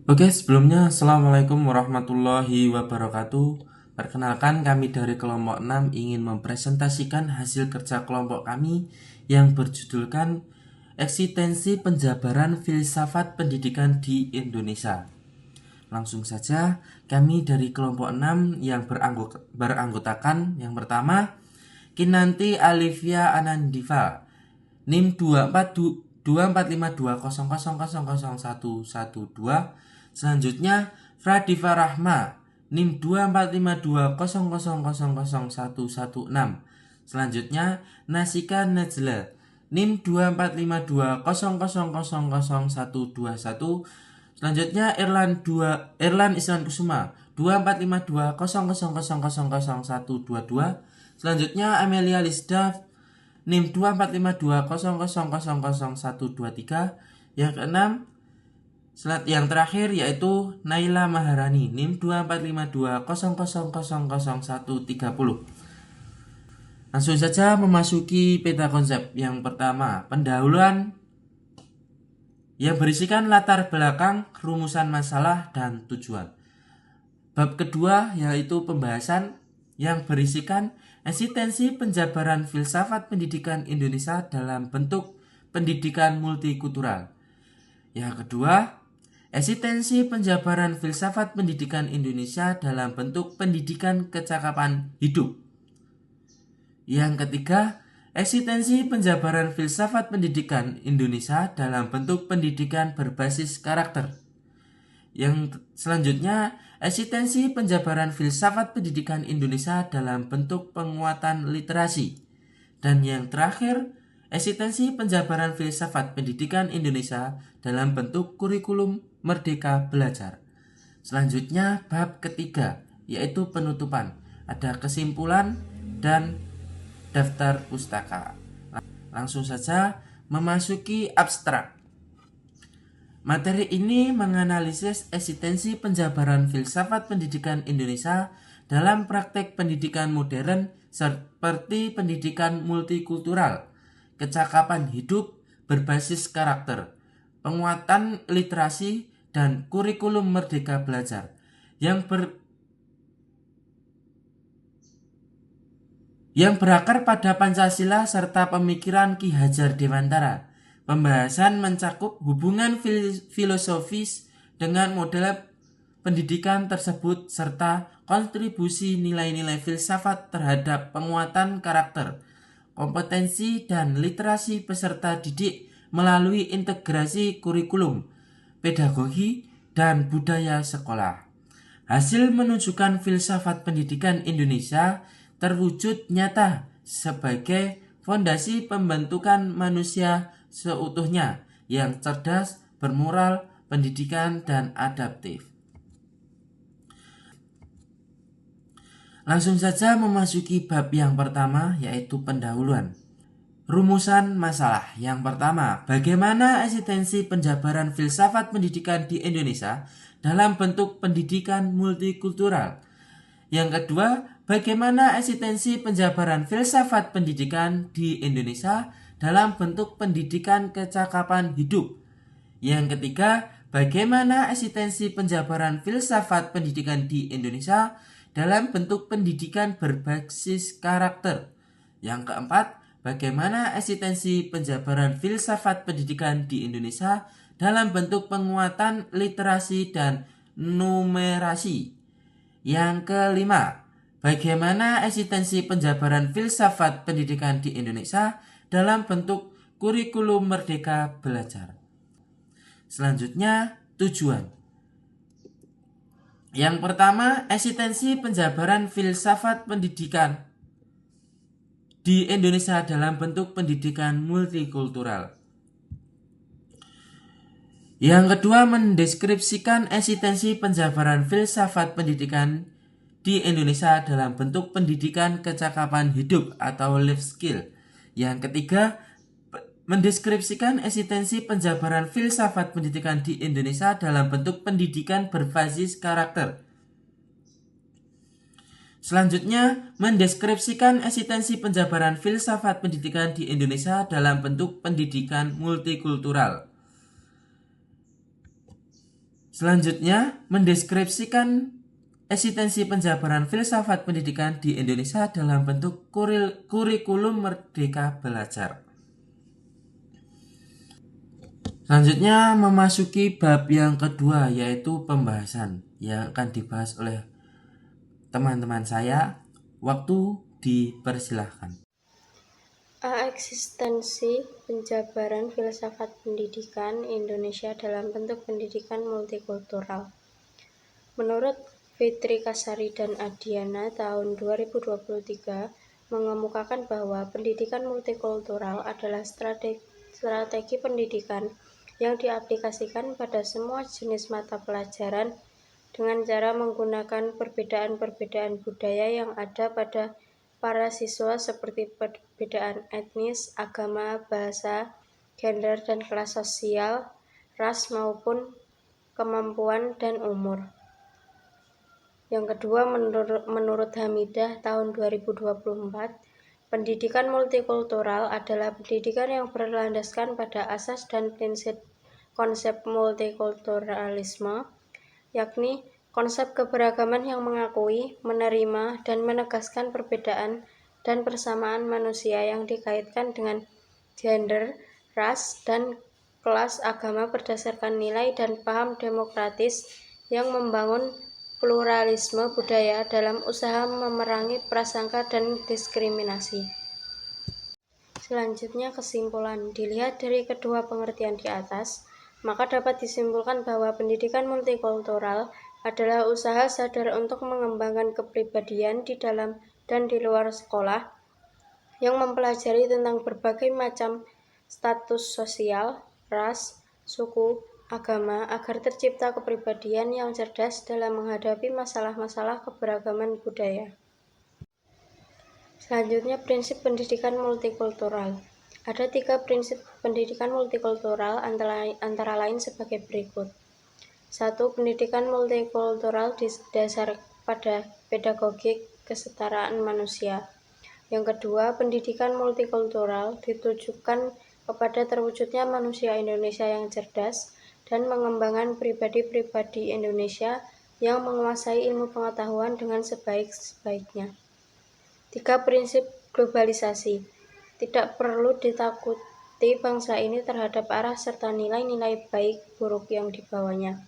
Oke, sebelumnya Assalamualaikum warahmatullahi wabarakatuh. Perkenalkan, kami dari kelompok 6 ingin mempresentasikan hasil kerja kelompok kami yang berjudulkan Eksistensi Penjabaran Filsafat Pendidikan di Indonesia. Langsung saja, kami dari kelompok 6 yang beranggotakan yang pertama Kinanti Alivia Anandiva, NIM 245200000112. Selanjutnya Fradiva Rahma, NIM 245200001116. Selanjutnya Nasika Najla, NIM 245200000121. Selanjutnya Erlan Islan Kusuma 245200000122. Selanjutnya Amelia Lisda, NIM 245200000123. Yang keenam, yang terakhir yaitu Naila Maharani, NIM 245200000130. Langsung saja memasuki peta konsep. Yang pertama, pendahuluan yang berisikan latar belakang, rumusan masalah, dan tujuan. Bab kedua yaitu pembahasan yang berisikan eksistensi penjabaran filsafat pendidikan Indonesia dalam bentuk pendidikan multikultural. Yang kedua, eksistensi penjabaran filsafat pendidikan Indonesia dalam bentuk pendidikan kecakapan hidup. Yang ketiga, eksistensi penjabaran filsafat pendidikan Indonesia dalam bentuk pendidikan berbasis karakter. Yang selanjutnya, eksistensi penjabaran filsafat pendidikan Indonesia dalam bentuk penguatan literasi. Dan yang terakhir, eksistensi penjabaran filsafat pendidikan Indonesia dalam bentuk kurikulum Merdeka Belajar. Selanjutnya, bab ketiga, yaitu penutupan. Ada kesimpulan dan daftar pustaka. Langsung saja memasuki abstrak. Materi ini menganalisis eksistensi penjabaran filsafat pendidikan Indonesia dalam praktek pendidikan modern seperti pendidikan multikultural, kecakapan hidup berbasis karakter, penguatan literasi, dan kurikulum Merdeka Belajar yang berakar pada Pancasila serta pemikiran Ki Hajar Dewantara. Pembahasan mencakup hubungan filosofis dengan model pendidikan tersebut serta kontribusi nilai-nilai filsafat terhadap penguatan karakter, kompetensi, dan literasi peserta didik melalui integrasi kurikulum, pedagogi, dan budaya sekolah. Hasil menunjukkan filsafat pendidikan Indonesia terwujud nyata sebagai fondasi pembentukan manusia seutuhnya yang cerdas, bermoral, pendidikan, dan adaptif. Langsung saja memasuki bab yang pertama, yaitu pendahuluan. Rumusan masalah. Yang pertama, bagaimana eksistensi penjabaran filsafat pendidikan di Indonesia dalam bentuk pendidikan multikultural. Yang kedua, bagaimana eksistensi penjabaran filsafat pendidikan di Indonesia dalam bentuk pendidikan kecakapan hidup. Yang ketiga, bagaimana eksistensi penjabaran filsafat pendidikan di Indonesia dalam bentuk pendidikan berbasis karakter. Yang keempat, bagaimana eksistensi penjabaran filsafat pendidikan di Indonesia dalam bentuk penguatan literasi dan numerasi. Yang kelima, bagaimana eksistensi penjabaran filsafat pendidikan di Indonesia dalam bentuk kurikulum Merdeka Belajar. Selanjutnya, tujuan. Yang pertama, eksistensi penjabaran filsafat pendidikan di Indonesia dalam bentuk pendidikan multikultural. Yang kedua, mendeskripsikan eksistensi penjabaran filsafat pendidikan di Indonesia dalam bentuk pendidikan kecakapan hidup atau life skill. Yang ketiga, mendeskripsikan eksistensi penjabaran filsafat pendidikan di Indonesia dalam bentuk pendidikan berbasis karakter. Selanjutnya, mendeskripsikan eksistensi penjabaran filsafat pendidikan di Indonesia dalam bentuk pendidikan multikultural. Selanjutnya, mendeskripsikan eksistensi penjabaran filsafat pendidikan di Indonesia dalam bentuk kurikulum Merdeka Belajar. Selanjutnya memasuki bab yang kedua, yaitu pembahasan yang akan dibahas oleh teman-teman saya. Waktu dipersilahkan. Eksistensi penjabaran filsafat pendidikan Indonesia dalam bentuk pendidikan multikultural. Menurut Fitri Kasari dan Adiana tahun 2023 mengemukakan bahwa pendidikan multikultural adalah strategi pendidikan yang diaplikasikan pada semua jenis mata pelajaran dengan cara menggunakan perbedaan-perbedaan budaya yang ada pada para siswa seperti perbedaan etnis, agama, bahasa, gender, dan kelas sosial, ras maupun kemampuan dan umur. Yang kedua, menurut Hamidah tahun 2024, pendidikan multikultural adalah pendidikan yang berlandaskan pada asas dan prinsip konsep multikulturalisme, yakni konsep keberagaman yang mengakui, menerima, dan menegaskan perbedaan dan persamaan manusia yang dikaitkan dengan gender, ras, dan kelas, agama berdasarkan nilai dan paham demokratis yang membangun pluralisme budaya dalam usaha memerangi prasangka dan diskriminasi. Selanjutnya kesimpulan. Dilihat dari kedua pengertian di atas, maka dapat disimpulkan bahwa pendidikan multikultural adalah usaha sadar untuk mengembangkan kepribadian di dalam dan di luar sekolah yang mempelajari tentang berbagai macam status sosial, ras, suku, agama agar tercipta kepribadian yang cerdas dalam menghadapi masalah-masalah keberagaman budaya. Selanjutnya, prinsip pendidikan multikultural. Ada 3 prinsip pendidikan multikultural antara lain sebagai berikut. 1. Pendidikan multikultural didasar pada pedagogik kesetaraan manusia. Yang kedua, pendidikan multikultural ditujukan kepada terwujudnya manusia Indonesia yang cerdas dan mengembangkan pribadi-pribadi Indonesia yang menguasai ilmu pengetahuan dengan sebaik-baiknya. 3. Prinsip globalisasi. Tidak perlu ditakuti bangsa ini terhadap arah serta nilai-nilai baik buruk yang dibawanya.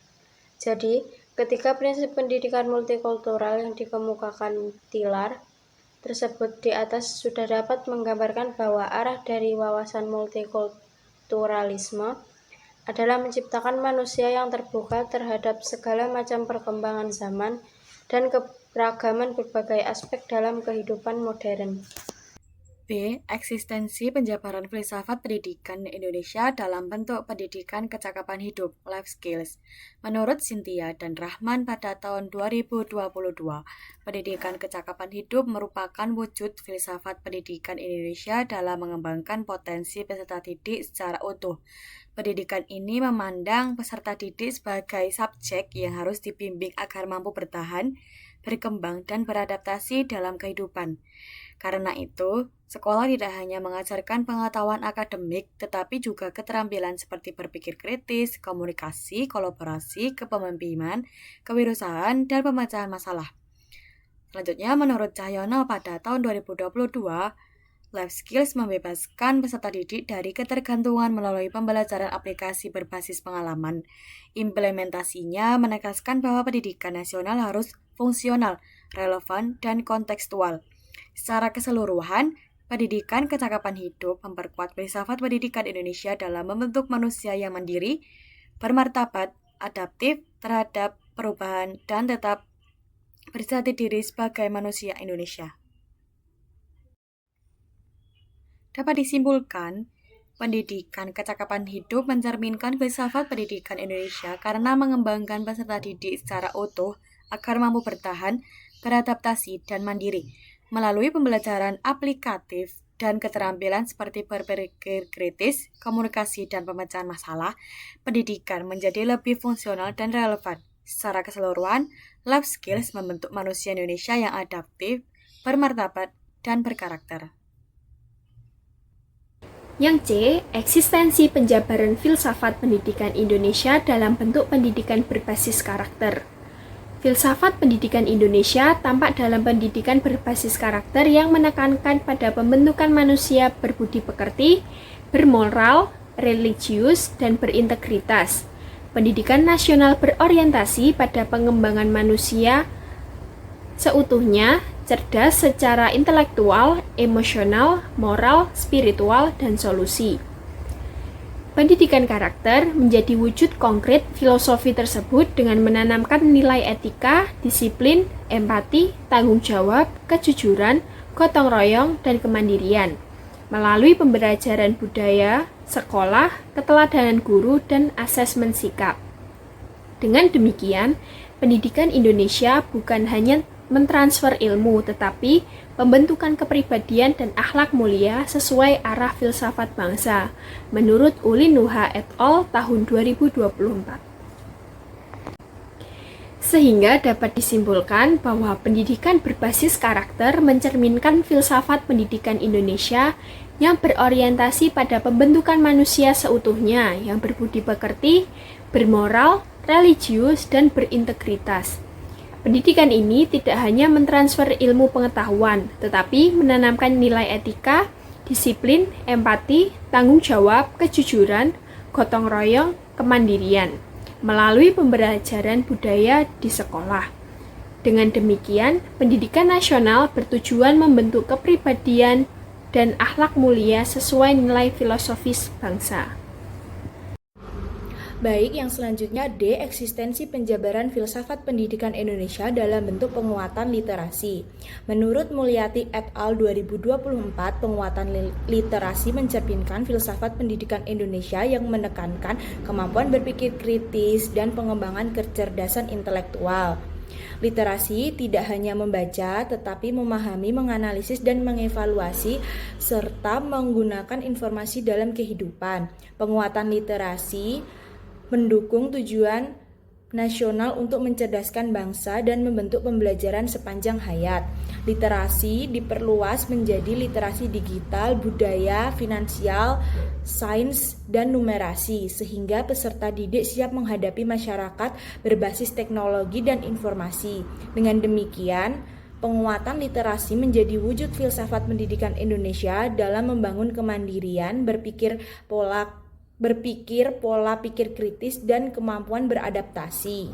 Jadi, ketiga prinsip pendidikan multikultural yang dikemukakan Tilar tersebut di atas sudah dapat menggambarkan bahwa arah dari wawasan multikulturalisme adalah menciptakan manusia yang terbuka terhadap segala macam perkembangan zaman dan keberagaman berbagai aspek dalam kehidupan modern. B. Eksistensi penjabaran filsafat pendidikan Indonesia dalam bentuk pendidikan kecakapan hidup, life skills. Menurut Cynthia dan Rahman pada tahun 2022, pendidikan kecakapan hidup merupakan wujud filsafat pendidikan Indonesia dalam mengembangkan potensi peserta didik secara utuh. Pendidikan ini memandang peserta didik sebagai subjek yang harus dibimbing agar mampu bertahan, berkembang, dan beradaptasi dalam kehidupan. Karena itu, sekolah tidak hanya mengajarkan pengetahuan akademik, tetapi juga keterampilan seperti berpikir kritis, komunikasi, kolaborasi, kepemimpinan, kewirausahaan, dan pemecahan masalah. Selanjutnya, menurut Cahyono pada tahun 2022, life skills membebaskan peserta didik dari ketergantungan melalui pembelajaran aplikasi berbasis pengalaman. Implementasinya menegaskan bahwa pendidikan nasional harus fungsional, relevan, dan kontekstual. Secara keseluruhan, pendidikan kecakapan hidup memperkuat filsafat pendidikan Indonesia dalam membentuk manusia yang mandiri, bermartabat, adaptif terhadap perubahan, dan tetap berjati diri sebagai manusia Indonesia. Dapat disimpulkan, pendidikan kecakapan hidup mencerminkan filsafat pendidikan Indonesia karena mengembangkan peserta didik secara utuh agar mampu bertahan, beradaptasi, dan mandiri. Melalui pembelajaran aplikatif dan keterampilan seperti berpikir kritis, komunikasi, dan pemecahan masalah, pendidikan menjadi lebih fungsional dan relevan. Secara keseluruhan, life skills membentuk manusia Indonesia yang adaptif, bermartabat, dan berkarakter. Yang C. Eksistensi penjabaran filsafat pendidikan Indonesia dalam bentuk pendidikan berbasis karakter. Filsafat pendidikan Indonesia tampak dalam pendidikan berbasis karakter yang menekankan pada pembentukan manusia berbudi pekerti, bermoral, religius, dan berintegritas. Pendidikan nasional berorientasi pada pengembangan manusia seutuhnya, cerdas secara intelektual, emosional, moral, spiritual, dan solusi. Pendidikan karakter menjadi wujud konkret filosofi tersebut dengan menanamkan nilai etika, disiplin, empati, tanggung jawab, kejujuran, gotong royong, dan kemandirian melalui pembelajaran budaya, sekolah, keteladanan guru, dan asesmen sikap. Dengan demikian, pendidikan Indonesia bukan hanya mentransfer ilmu, tetapi pembentukan kepribadian dan akhlak mulia sesuai arah filsafat bangsa, menurut Uli Nuha et al. Tahun 2024. Sehingga dapat disimpulkan bahwa pendidikan berbasis karakter mencerminkan filsafat pendidikan Indonesia yang berorientasi pada pembentukan manusia seutuhnya yang berbudi pekerti, bermoral, religius, dan berintegritas. Pendidikan ini tidak hanya mentransfer ilmu pengetahuan, tetapi menanamkan nilai etika, disiplin, empati, tanggung jawab, kejujuran, gotong royong, kemandirian, melalui pembelajaran budaya di sekolah. Dengan demikian, pendidikan nasional bertujuan membentuk kepribadian dan akhlak mulia sesuai nilai filosofis bangsa. Baik, yang selanjutnya D. Eksistensi penjabaran filsafat pendidikan Indonesia dalam bentuk penguatan literasi. Menurut Mulyati et al. 2024, penguatan literasi mencerminkan filsafat pendidikan Indonesia yang menekankan kemampuan berpikir kritis dan pengembangan kecerdasan intelektual. Literasi tidak hanya membaca, tetapi memahami, menganalisis, dan mengevaluasi, serta menggunakan informasi dalam kehidupan. Penguatan literasi mendukung tujuan nasional untuk mencerdaskan bangsa dan membentuk pembelajaran sepanjang hayat. Literasi diperluas menjadi literasi digital, budaya, finansial, sains, dan numerasi, sehingga peserta didik siap menghadapi masyarakat berbasis teknologi dan informasi. Dengan demikian, penguatan literasi menjadi wujud filsafat pendidikan Indonesia dalam membangun kemandirian, berpikir pola pikir kritis, dan kemampuan beradaptasi.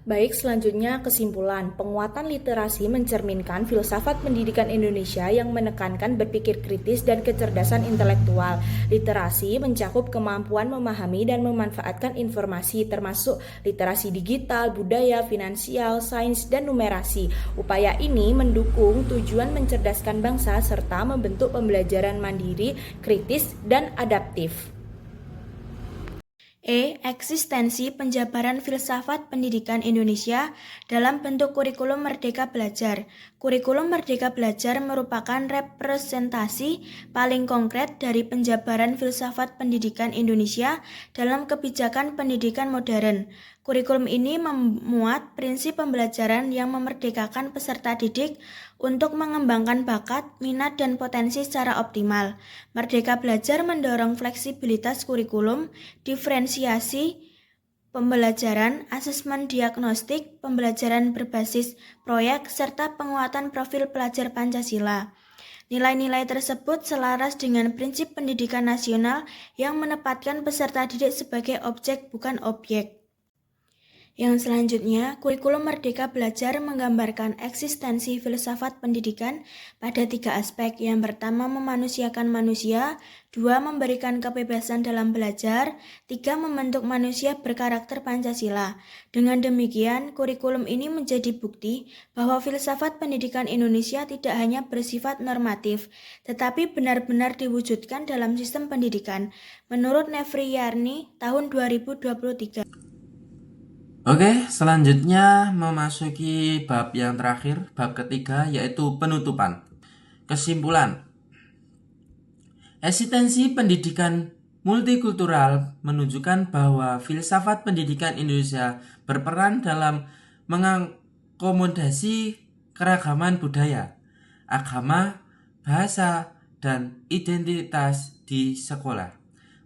Baik, selanjutnya kesimpulan. Penguatan literasi mencerminkan filsafat pendidikan Indonesia yang menekankan berpikir kritis dan kecerdasan intelektual. Literasi mencakup kemampuan memahami dan memanfaatkan informasi, termasuk literasi digital, budaya, finansial, sains, dan numerasi. Upaya ini mendukung tujuan mencerdaskan bangsa serta membentuk pembelajaran mandiri, kritis, dan adaptif. E. Eksistensi penjabaran filsafat pendidikan Indonesia dalam bentuk kurikulum Merdeka Belajar. Kurikulum Merdeka Belajar merupakan representasi paling konkret dari penjabaran filsafat pendidikan Indonesia dalam kebijakan pendidikan modern. Kurikulum ini memuat prinsip pembelajaran yang memerdekakan peserta didik untuk mengembangkan bakat, minat, dan potensi secara optimal. Merdeka Belajar mendorong fleksibilitas kurikulum, diferensiasi pembelajaran, asesmen diagnostik, pembelajaran berbasis proyek, serta penguatan profil pelajar Pancasila. Nilai-nilai tersebut selaras dengan prinsip pendidikan nasional yang menempatkan peserta didik sebagai objek bukan objek. Yang selanjutnya, kurikulum Merdeka Belajar menggambarkan eksistensi filsafat pendidikan pada 3 aspek. Yang pertama, memanusiakan manusia, 2, memberikan kebebasan dalam belajar, 3, membentuk manusia berkarakter Pancasila. Dengan demikian, kurikulum ini menjadi bukti bahwa filsafat pendidikan Indonesia tidak hanya bersifat normatif, tetapi benar-benar diwujudkan dalam sistem pendidikan. Menurut Nefri Yarni, tahun 2023. Oke, selanjutnya memasuki bab yang terakhir, bab ketiga, yaitu penutupan. Kesimpulan. Eksistensi pendidikan multikultural menunjukkan bahwa filsafat pendidikan Indonesia berperan dalam mengakomodasi keragaman budaya, agama, bahasa, dan identitas di sekolah.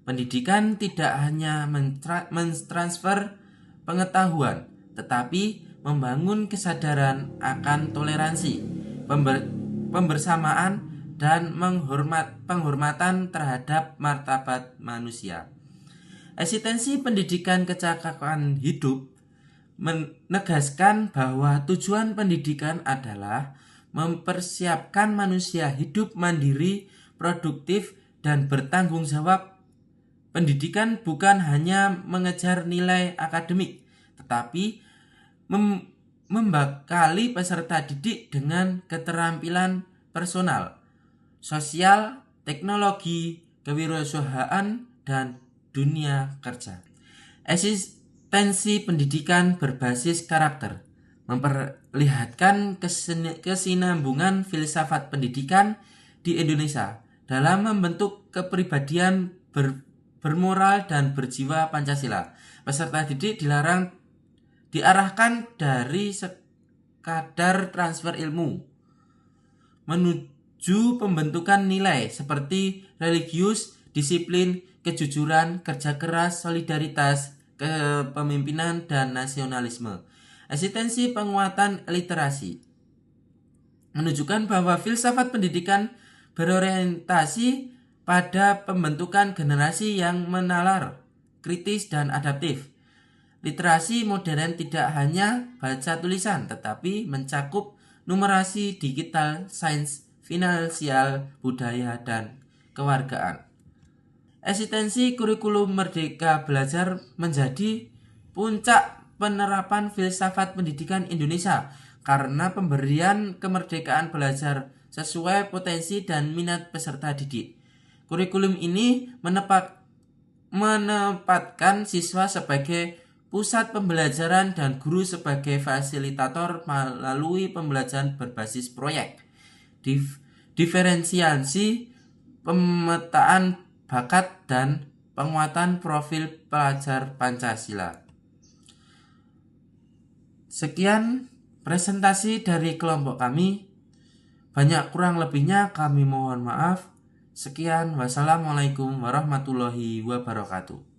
Pendidikan tidak hanya mentransfer pengetahuan, tetapi membangun kesadaran akan toleransi, pembersamaan, dan penghormatan terhadap martabat manusia. Eksistensi pendidikan kecakapan hidup menegaskan bahwa tujuan pendidikan adalah mempersiapkan manusia hidup mandiri, produktif, dan bertanggung jawab. Pendidikan bukan hanya mengejar nilai akademik, tetapi membekali peserta didik dengan keterampilan personal, sosial, teknologi, kewirausahaan, dan dunia kerja. Eksistensi pendidikan berbasis karakter memperlihatkan kesinambungan filsafat pendidikan di Indonesia dalam membentuk kepribadian bermoral dan berjiwa Pancasila. Peserta didik diarahkan dari sekadar transfer ilmu menuju pembentukan nilai seperti religius, disiplin, kejujuran, kerja keras, solidaritas, kepemimpinan, dan nasionalisme. Eksistensi penguatan literasi menunjukkan bahwa filsafat pendidikan berorientasi pada pembentukan generasi yang menalar, kritis, dan adaptif. Literasi modern tidak hanya baca tulisan, tetapi mencakup numerasi, digital, sains, finansial, budaya, dan kewargaan. Eksistensi kurikulum Merdeka Belajar menjadi puncak penerapan filsafat pendidikan Indonesia karena pemberian kemerdekaan belajar sesuai potensi dan minat peserta didik. Kurikulum ini menempatkan siswa sebagai pusat pembelajaran dan guru sebagai fasilitator melalui pembelajaran berbasis proyek, diferensiasi, pemetaan bakat, dan penguatan profil pelajar Pancasila. Sekian presentasi dari kelompok kami. Banyak kurang lebihnya kami mohon maaf. Sekian, wassalamualaikum warahmatullahi wabarakatuh.